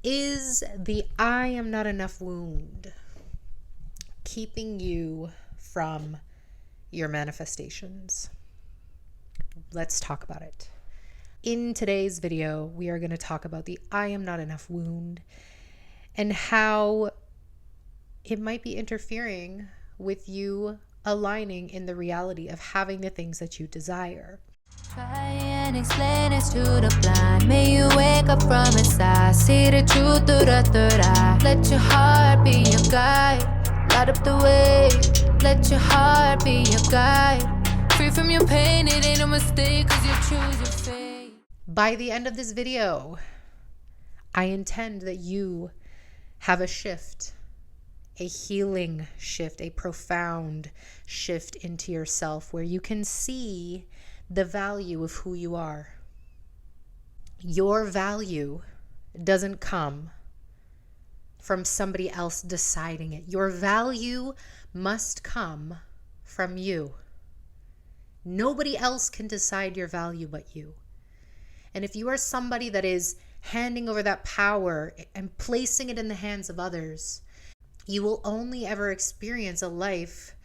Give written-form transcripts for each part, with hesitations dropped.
Is the I am not enough wound keeping you from your manifestations? Let's talk about it. In today's video, we are going to talk about the I am not enough wound and how it might be interfering with you aligning in the reality of having the things that you desire. Try and explain it to the blind. May you wake up from inside. See the truth through the third eye. Let your heart be your guide. Light up the way. Let your heart be your guide. Free from your pain, it ain't a mistake, cause you choose your fate. By the end of this video, I intend that you have a shift, a healing shift, a profound shift into yourself where you can see the value of who you are. Your value doesn't come from somebody else deciding it. Your value must come from you. Nobody else can decide your value but you. And if you are somebody that is handing over that power and placing it in the hands of others, you will only ever experience a life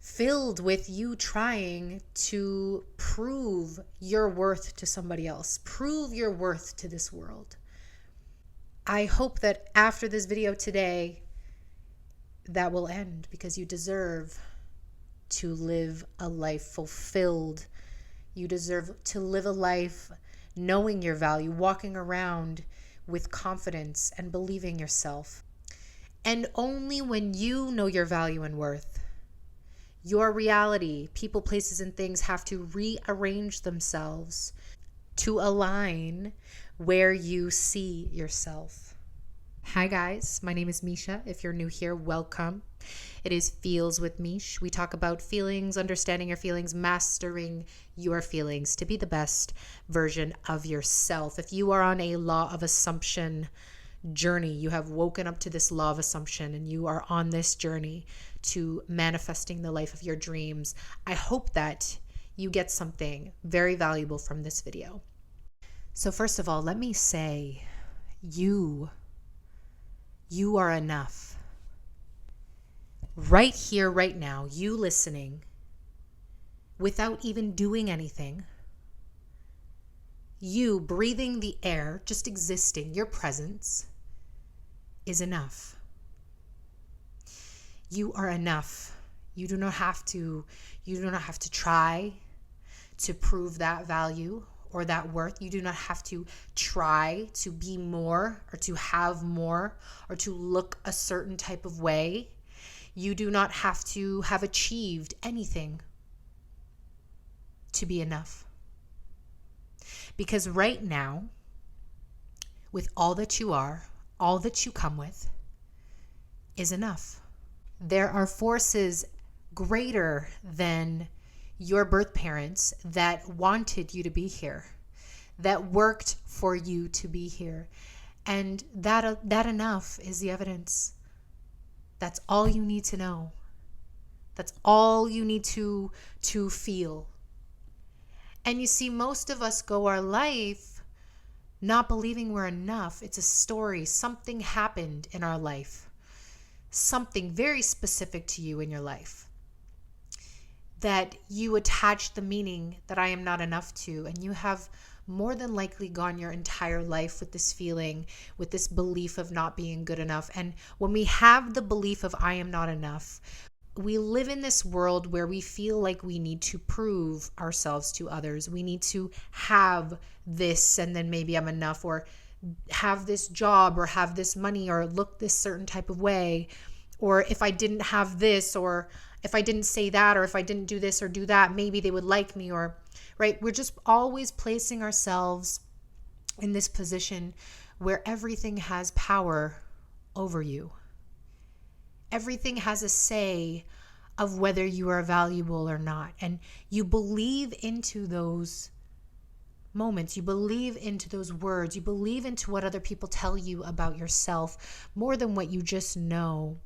filled with you trying to prove your worth to somebody else, prove your worth to this world. I hope that after this video today, that will end, because you deserve to live a life fulfilled. You deserve to live a life knowing your value, walking around with confidence and believing yourself. And only when you know your value and worth, your reality, people, places, and things have to rearrange themselves to align where you see yourself. Hi guys, my name is Misha. If you're new here, welcome. It is Feels with Meesh. We talk about feelings, understanding your feelings, mastering your feelings to be the best version of yourself. If you are on a law of assumption journey, you have woken up to this law of assumption and you are on this journey to manifesting the life of your dreams, I hope that you get something very valuable from this video. So first of all, let me say, you are enough. Right here, right now, you listening, without even doing anything, you breathing the air, just existing, your presence is enough. You are enough. You do not have to try to prove that value or that worth. You do not have to try to be more or to have more or to look a certain type of way. You do not have to have achieved anything to be enough. Because right now, with all that you are, all that you come with, is enough. There are forces greater than your birth parents that wanted you to be here, that worked for you to be here. And that enough is the evidence. That's all you need to know. That's all you need to feel. And you see, most of us go our life not believing we're enough. It's a story. Something happened in our life. Something very specific to you in your life that you attach the meaning that I am not enough to. And you have more than likely gone your entire life with this feeling, with this belief of not being good enough. And when we have the belief of I am not enough, we live in this world where we feel like we need to prove ourselves to others. We need to have this and then maybe I'm enough, or have this job or have this money or look this certain type of way. Or if I didn't have this, or if I didn't say that, or if I didn't do this or do that, maybe they would like me, or right? We're just always placing ourselves in this position where everything has power over you. Everything has a say of whether you are valuable or not. And you believe into those moments. You believe into those words. You believe into what other people tell you about yourself more than what you just know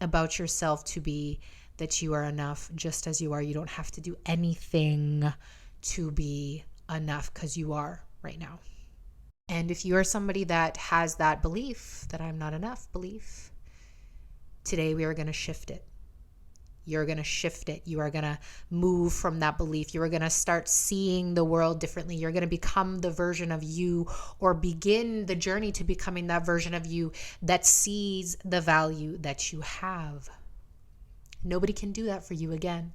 about yourself to be that you are enough just as you are. You don't have to do anything to be enough because you are right now. And if you are somebody that has that belief, that I'm not enough belief, today we are going to shift it. You're going to shift it. You are going to move from that belief. You are going to start seeing the world differently. You're going to become the version of you, or begin the journey to becoming that version of you that sees the value that you have. Nobody can do that for you again.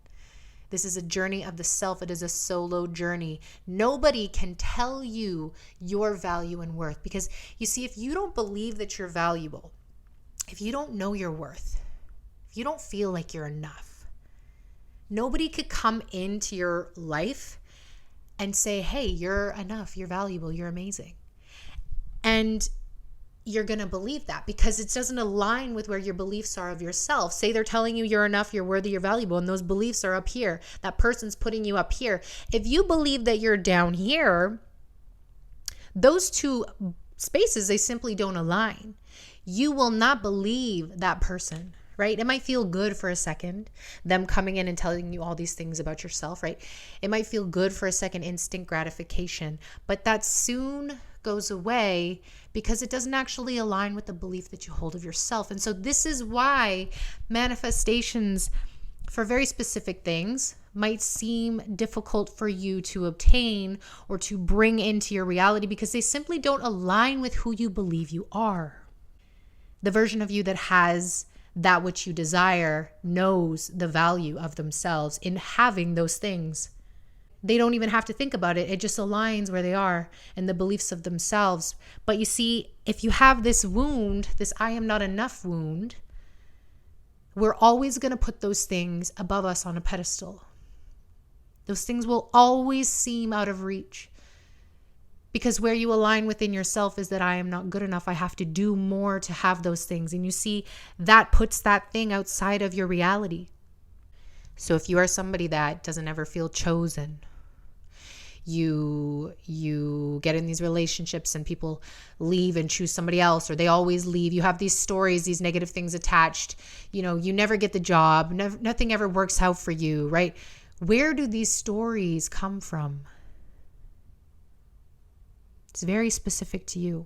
This is a journey of the self. It is a solo journey. Nobody can tell you your value and worth, because you see, if you don't believe that you're valuable, if you don't know your worth, if you don't feel like you're enough, nobody could come into your life and say, hey, you're enough, you're valuable, you're amazing. And you're going to believe that because it doesn't align with where your beliefs are of yourself. Say they're telling you you're enough, you're worthy, you're valuable, and those beliefs are up here. That person's putting you up here. If you believe that you're down here, those two spaces, they simply don't align. You will not believe that person, right? It might feel good for a second, them coming in and telling you all these things about yourself, right? It might feel good for a second, instant gratification, but that soon goes away because it doesn't actually align with the belief that you hold of yourself. And so this is why manifestations for very specific things might seem difficult for you to obtain or to bring into your reality, because they simply don't align with who you believe you are. The version of you that has that which you desire knows the value of themselves in having those things. They don't even have to think about it. It just aligns where they are and the beliefs of themselves. But you see, if you have this wound, this I am not enough wound, we're always going to put those things above us on a pedestal. Those things will always seem out of reach, because where you align within yourself is that I am not good enough. I have to do more to have those things. And you see, that puts that thing outside of your reality. So if you are somebody that doesn't ever feel chosen, you get in these relationships and people leave and choose somebody else, or they always leave. You have these stories, these negative things attached. You never get the job. Nothing ever works out for you, right? Where do these stories come from? It's very specific to you.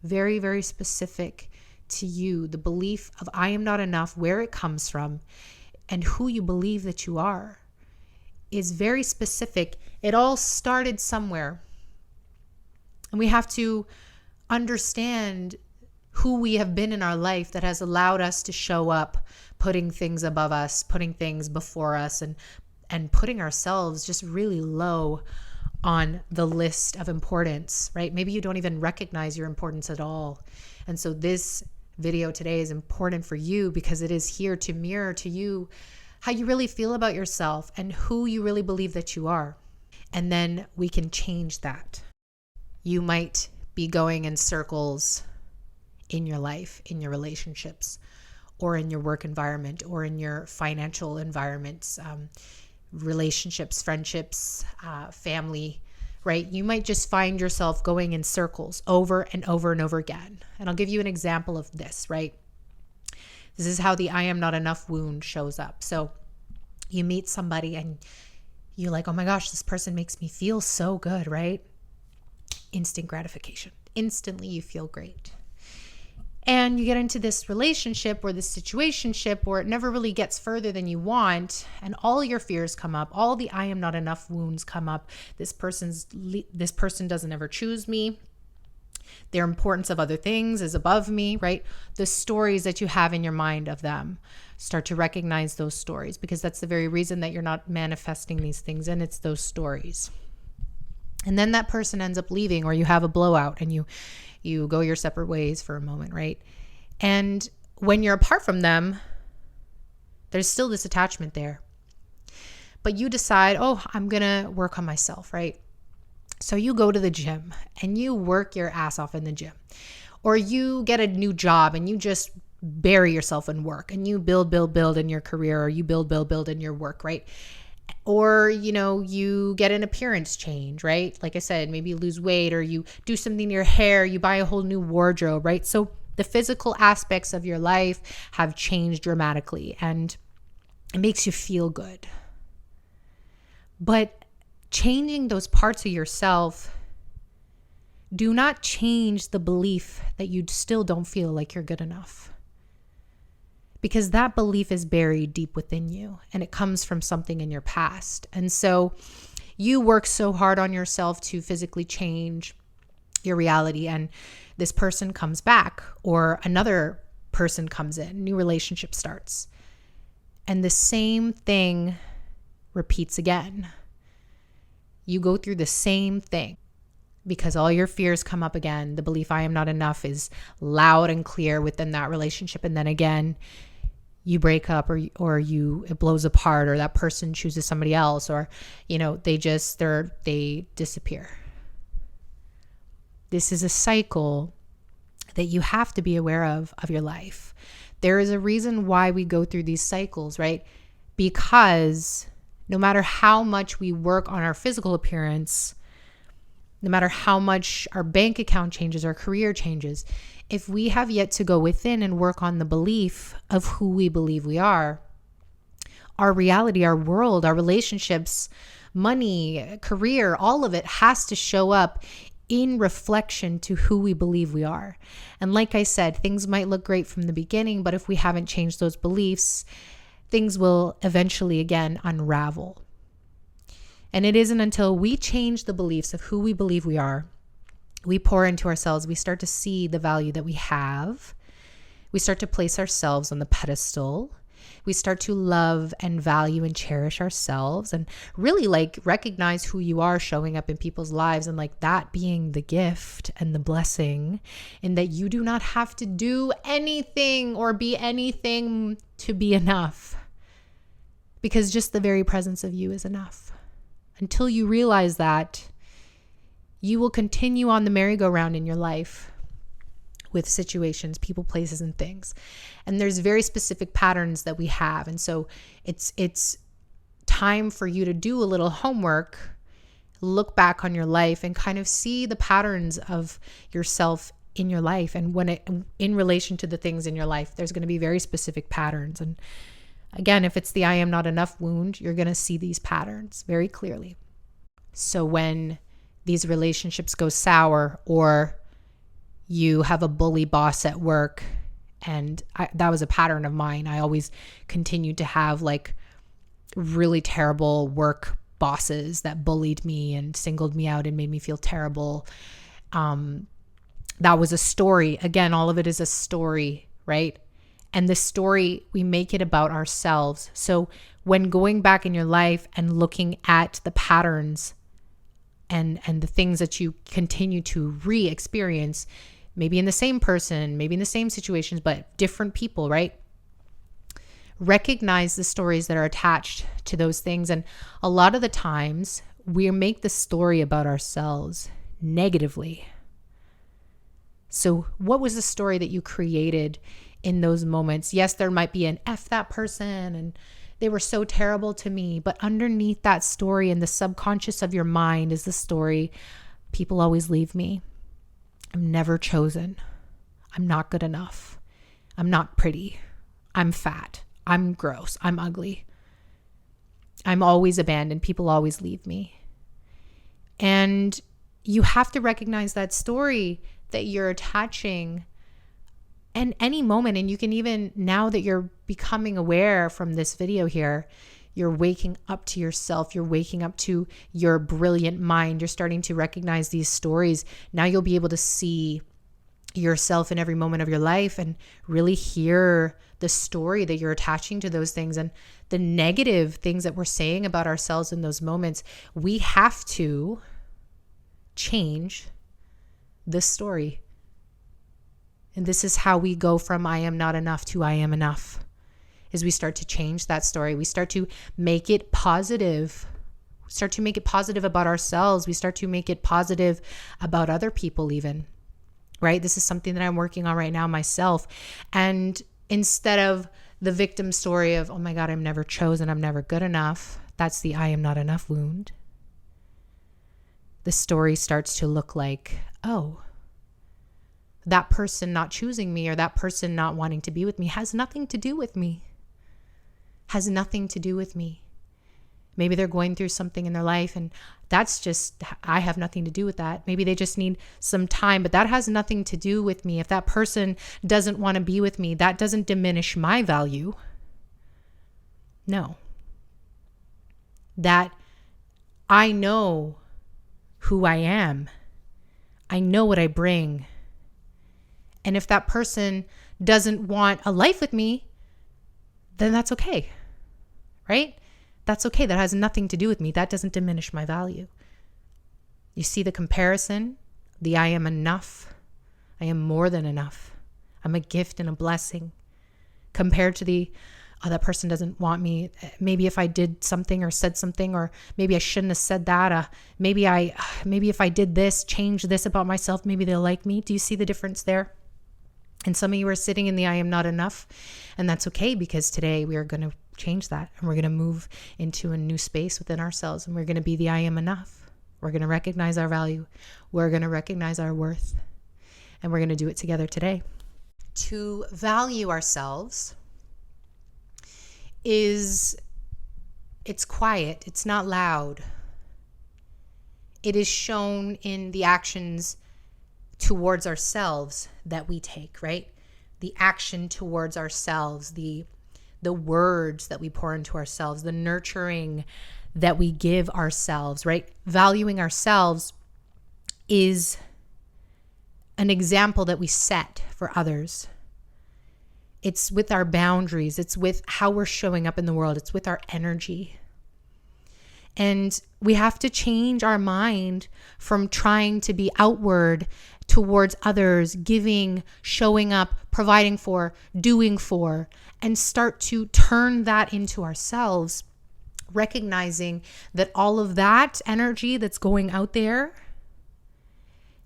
Very, very specific to you. The belief of I am not enough, where it comes from, and who you believe that you are is very specific. It all started somewhere. And we have to understand who we have been in our life that has allowed us to show up, putting things above us, putting things before us, and putting ourselves just really low on the list of importance, right? Maybe you don't even recognize your importance at all. And so this video today is important for you because it is here to mirror to you how you really feel about yourself and who you really believe that you are. And then we can change that. You might be going in circles in your life, in your relationships, or in your work environment, or in your financial environments, relationships, friendships, family, right? You might just find yourself going in circles over and over and over again. And I'll give you an example of this, right? This is how the I am not enough wound shows up. So you meet somebody and you're like, oh my gosh, this person makes me feel so good, right? Instant gratification. Instantly you feel great. And you get into this relationship or this situationship where it never really gets further than you want, and all your fears come up, all the I am not enough wounds come up. This person doesn't ever choose me. Their importance of other things is above me, right? The stories that you have in your mind of them, start to recognize those stories, because that's the very reason that you're not manifesting these things, and it's those stories. And then that person ends up leaving, or you have a blowout and you go your separate ways for a moment, right? And when you're apart from them, there's still this attachment there. But you decide, oh, I'm going to work on myself, right? So you go to the gym and you work your ass off in the gym. Or you get a new job and you just bury yourself in work and you build in your career, or you build in your work, right? Or, you get an appearance change, right? Like I said, maybe you lose weight, or you do something to your hair, you buy a whole new wardrobe, right? So the physical aspects of your life have changed dramatically, and it makes you feel good. But changing those parts of yourself Do not change the belief that you still don't feel like you're good enough. Because that belief is buried deep within you and it comes from something in your past. And so you work so hard on yourself to physically change your reality, and this person comes back or another person comes in, new relationship starts, and the same thing repeats again. You go through the same thing because all your fears come up again. The belief I am not enough is loud and clear within that relationship, and then again you break up or it blows apart, or that person chooses somebody else, or they disappear. This is a cycle that you have to be aware of your life. There is a reason why we go through these cycles, right? Because no matter how much we work on our physical appearance, no matter how much our bank account changes, our career changes, if we have yet to go within and work on the belief of who we believe we are, our reality, our world, our relationships, money, career, all of it has to show up in reflection to who we believe we are. And like I said, things might look great from the beginning, but if we haven't changed those beliefs, things will eventually again unravel. And it isn't until we change the beliefs of who we believe we are, we pour into ourselves, we start to see the value that we have. We start to place ourselves on the pedestal. We start to love and value and cherish ourselves, and really recognize who you are showing up in people's lives, and that being the gift and the blessing, in that you do not have to do anything or be anything to be enough, because just the very presence of you is enough. Until you realize that, you will continue on the merry-go-round in your life with situations, people, places, and things. And there's very specific patterns that we have. And so it's time for you to do a little homework, look back on your life and kind of see the patterns of yourself in your life. And in relation to the things in your life, there's going to be very specific patterns. And again, if it's the I am not enough wound, you're going to see these patterns very clearly. So when these relationships go sour, or you have a bully boss at work, and that was a pattern of mine. I always continued to have really terrible work bosses that bullied me and singled me out and made me feel terrible. That was a story. Again, all of it is a story, right? And the story, we make it about ourselves. So when going back in your life and looking at the patterns and the things that you continue to re-experience, maybe in the same person, maybe in the same situations, but different people, right? Recognize the stories that are attached to those things. And a lot of the times we make the story about ourselves negatively. So what was the story that you created in those moments? Yes, there might be an F that person and they were so terrible to me, but underneath that story in the subconscious of your mind is the story, people always leave me. I'm never chosen. I'm not good enough. I'm not pretty. I'm fat. I'm gross. I'm ugly. I'm always abandoned. People always leave me. And you have to recognize that story that you're attaching in any moment. And you can even, now that you're becoming aware from this video here, you're waking up to yourself. You're waking up to your brilliant mind. You're starting to recognize these stories. Now you'll be able to see yourself in every moment of your life and really hear the story that you're attaching to those things and the negative things that we're saying about ourselves in those moments. We have to change this story. And this is how we go from I am not enough to I am enough. Is we start to change that story. We start to make it positive. We start to make it positive about ourselves. We start to make it positive about other people even, right? This is something that I'm working on right now myself. And instead of the victim story of, oh my God, I'm never chosen, I'm never good enough, that's the I am not enough wound. The story starts to look like, oh, that person not choosing me or that person not wanting to be with me has nothing to do with me. Has nothing to do with me. Maybe they're going through something in their life, and that's just, I have nothing to do with that. Maybe they just need some time, but that has nothing to do with me. If that person doesn't want to be with me, that doesn't diminish my value. No. That I know who I am. I know what I bring. And if that person doesn't want a life with me, then that's okay, right? That's okay. That has nothing to do with me. That doesn't diminish my value. You see the comparison? The I am enough. I am more than enough. I'm a gift and a blessing. Compared to the, oh, that person doesn't want me. Maybe if I did something or said something, or maybe I shouldn't have said that. Maybe if I did this, change this about myself, maybe they'll like me. Do you see the difference there? And some of you are sitting in the I am not enough, and that's okay, because today we are going to change that, and we're going to move into a new space within ourselves, and we're going to be the I am enough. We're going to recognize our value. We're going to recognize our worth, and we're going to do it together today. To value ourselves it's quiet. It's not loud. It is shown in the actions towards ourselves that we take, right? The action towards ourselves, the words that we pour into ourselves, the nurturing that we give ourselves, right? Valuing ourselves is an example that we set for others. It's with our boundaries. It's with how we're showing up in the world. It's with our energy. And we have to change our mind from trying to be outward towards others, giving, showing up, providing for, doing for, and start to turn that into ourselves, recognizing that all of that energy that's going out there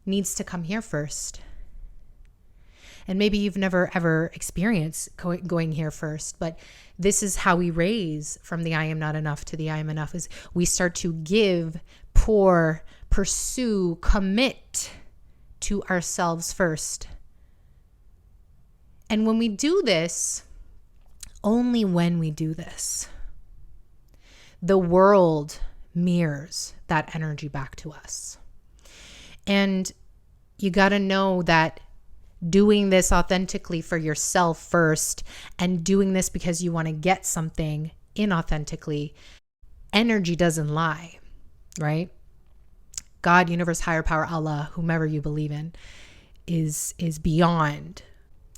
needs to come here first. And maybe you've never ever experienced going here first, but this is how we raise from the I am not enough to the I am enough, is we start to give, pour, pursue, commit to ourselves first. And when we do this, only when we do this, the world mirrors that energy back to us. And you got to know that doing this authentically for yourself first, and doing this because you want to get something inauthentically, energy doesn't lie, right? God, universe, higher power, Allah, whomever you believe in, is beyond.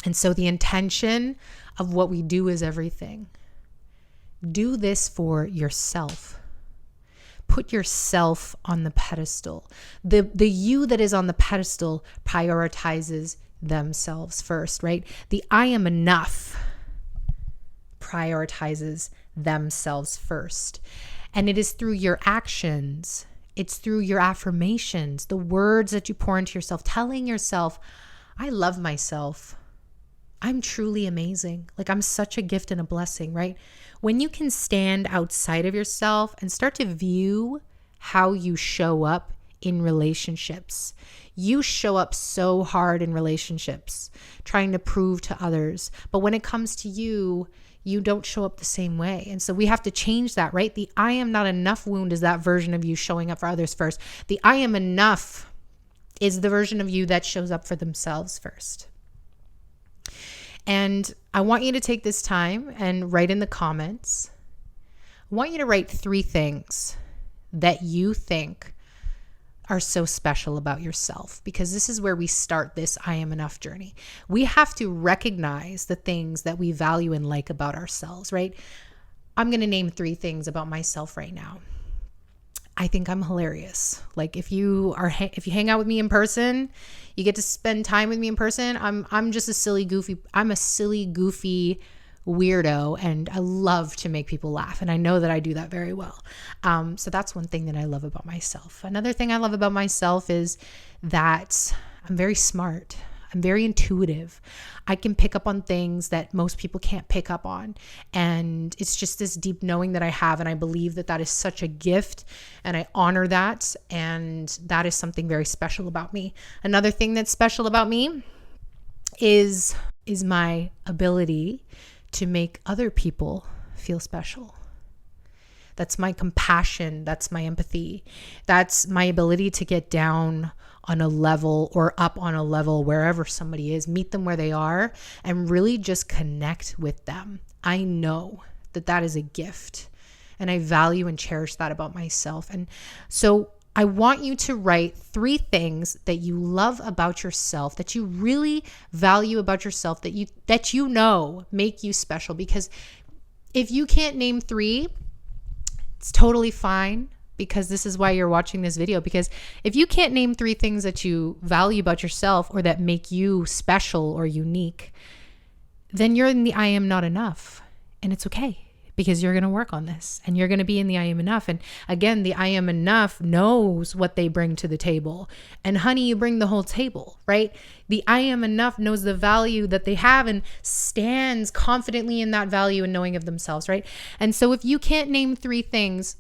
And so the intention of what we do is everything. Do this for yourself. Put yourself on the pedestal. The you that is on the pedestal prioritizes themselves first, right? The I am enough prioritizes themselves first. And it is through your actions, it's through your affirmations, the words that you pour into yourself, telling yourself, I love myself. I'm truly amazing. Like, I'm such a gift and a blessing, right? When you can stand outside of yourself and start to view how you show up in relationships. You show up so hard in relationships, trying to prove to others. But when it comes to you, you don't show up the same way. And so we have to change that, right? The I am not enough wound is that version of you showing up for others first. The I am enough is the version of you that shows up for themselves first. And I want you to take this time and write in the comments. I want you to write 3 things that you think are so special about yourself, because this is where we start this I am enough journey. We have to recognize the things that we value and like about ourselves, right? I'm going to name 3 things about myself right now. I think I'm hilarious. Like, if you hang out with me in person, you get to spend time with me in person. I'm just a silly goofy weirdo, and I love to make people laugh, and I know that I do that very well. So that's one thing that I love about myself. Another thing I love about myself is that I'm very smart. I'm very intuitive. I can pick up on things that most people can't pick up on, and it's just this deep knowing that I have, and I believe that that is such a gift, and I honor that, and that is something very special about me. Another thing that's special about me is my ability to make other people feel special. That's my compassion. That's my empathy. That's my ability to get down on a level or up on a level wherever somebody is, meet them where they are, and really just connect with them. I know that that is a gift, and I value and cherish that about myself. And so I want you to write 3 things that you love about yourself, that you really value about yourself, that you know make you special. Because if you can't name 3, it's totally fine, because this is why you're watching this video. Because if you can't name 3 things that you value about yourself or that make you special or unique, then you're in the I am not enough. And it's okay, because you're going to work on this and you're going to be in the I am enough. And again, the I am enough knows what they bring to the table. And honey, you bring the whole table, right? The I am enough knows the value that they have and stands confidently in that value and knowing of themselves, right? And so if you can't name 3 things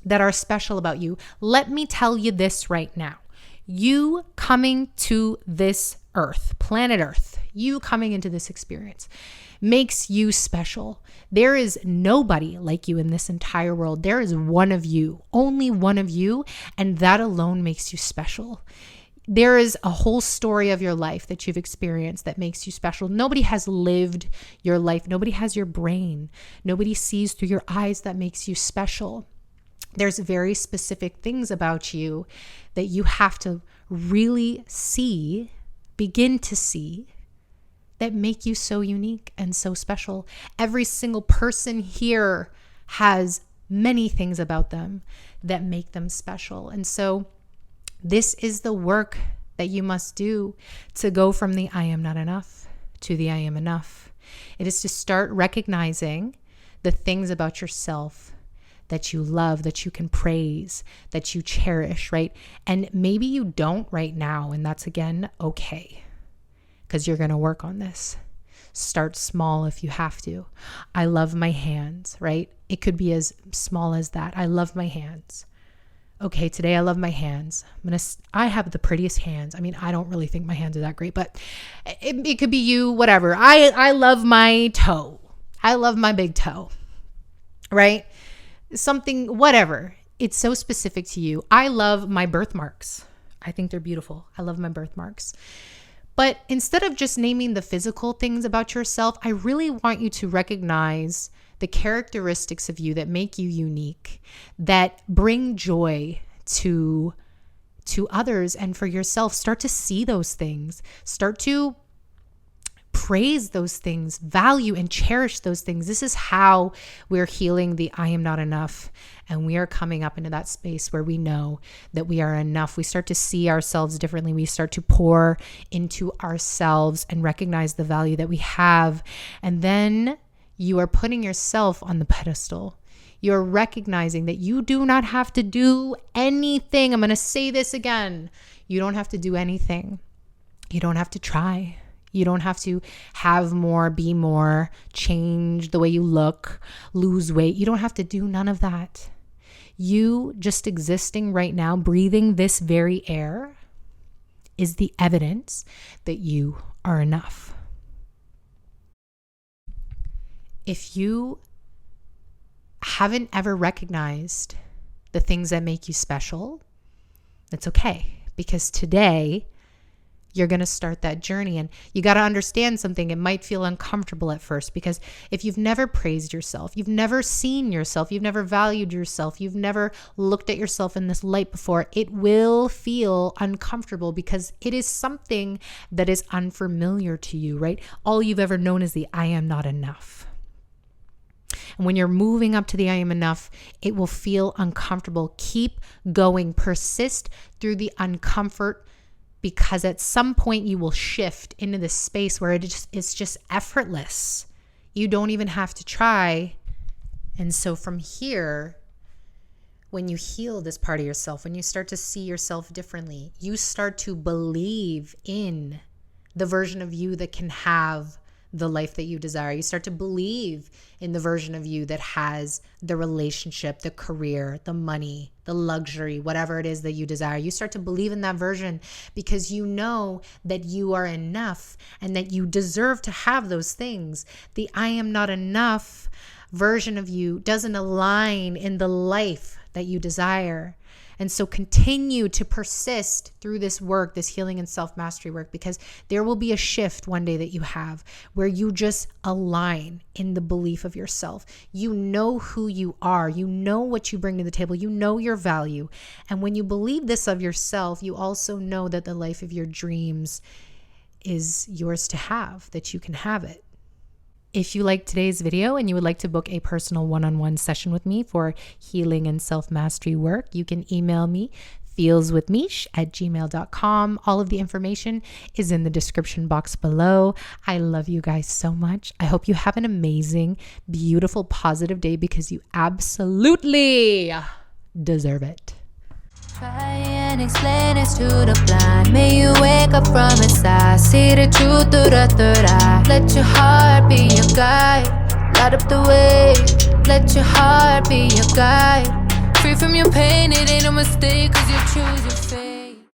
that are special about you, let me tell you this right now. You coming to this earth, planet Earth, you coming into this experience makes you special. There is nobody like you in this entire world. There is one of you, only one of you, and that alone makes you special. There is a whole story of your life that you've experienced that makes you special. Nobody has lived your life. Nobody has your brain. Nobody sees through your eyes that makes you special. There's very specific things about you that you have to really see, begin to see, that make you so unique and so special. Every single person here has many things about them that make them special. And so this is the work that you must do to go from the I am not enough to the I am enough. It is to start recognizing the things about yourself that you love, that you can praise, that you cherish, right? And maybe you don't right now, and that's again okay, because you're going to work on this. Start small if you have to. I love my hands, right? It could be as small as that. I love my hands. Okay, today I love my hands. I have the prettiest hands. I mean, I don't really think my hands are that great, but it could be you, whatever. I love my toe. I love my big toe, right? Something, whatever. It's so specific to you. I love my birthmarks. I think they're beautiful. I love my birthmarks. But instead of just naming the physical things about yourself, I really want you to recognize the characteristics of you that make you unique, that bring joy to others and for yourself. Start to see those things. Start to praise those things, value and cherish those things. This is how we're healing the I am not enough. And we are coming up into that space where we know that we are enough. We start to see ourselves differently. We start to pour into ourselves and recognize the value that we have. And then you are putting yourself on the pedestal. You're recognizing that you do not have to do anything. I'm going to say this again. You don't have to do anything. You don't have to try. You don't have to have more, be more, change the way you look, lose weight. You don't have to do none of that. You just existing right now, breathing this very air, is the evidence that you are enough. If you haven't ever recognized the things that make you special, that's okay, because today you're going to start that journey. And you got to understand something. It might feel uncomfortable at first, because if you've never praised yourself, you've never seen yourself, you've never valued yourself, you've never looked at yourself in this light before, it will feel uncomfortable because it is something that is unfamiliar to you, right? All you've ever known is the I am not enough. And when you're moving up to the I am enough, it will feel uncomfortable. Keep going. Persist through the uncomfort, because at some point you will shift into this space where it's just effortless. You don't even have to try. And so from here, when you heal this part of yourself, when you start to see yourself differently, you start to believe in the version of you that can have the life that you desire. You start to believe in the version of you that has the relationship, the career, the money, the luxury, whatever it is that you desire. You start to believe in that version because you know that you are enough and that you deserve to have those things. The I am not enough version of you doesn't align in the life that you desire. And so continue to persist through this work, this healing and self-mastery work, because there will be a shift one day that you have where you just align in the belief of yourself. You know who you are. You know what you bring to the table. You know your value. And when you believe this of yourself, you also know that the life of your dreams is yours to have, that you can have it. If you liked today's video and you would like to book a personal one-on-one session with me for healing and self-mastery work, you can email me feelswithmeesh@gmail.com. All of the information is in the description box below. I love you guys so much. I hope you have an amazing, beautiful, positive day because you absolutely deserve it. Try and explain it to the blind. May you wake up from inside. See the truth through the third eye. Let your heart be your guide. Light up the way. Let your heart be your guide. Free from your pain, it ain't a mistake, 'cause you choose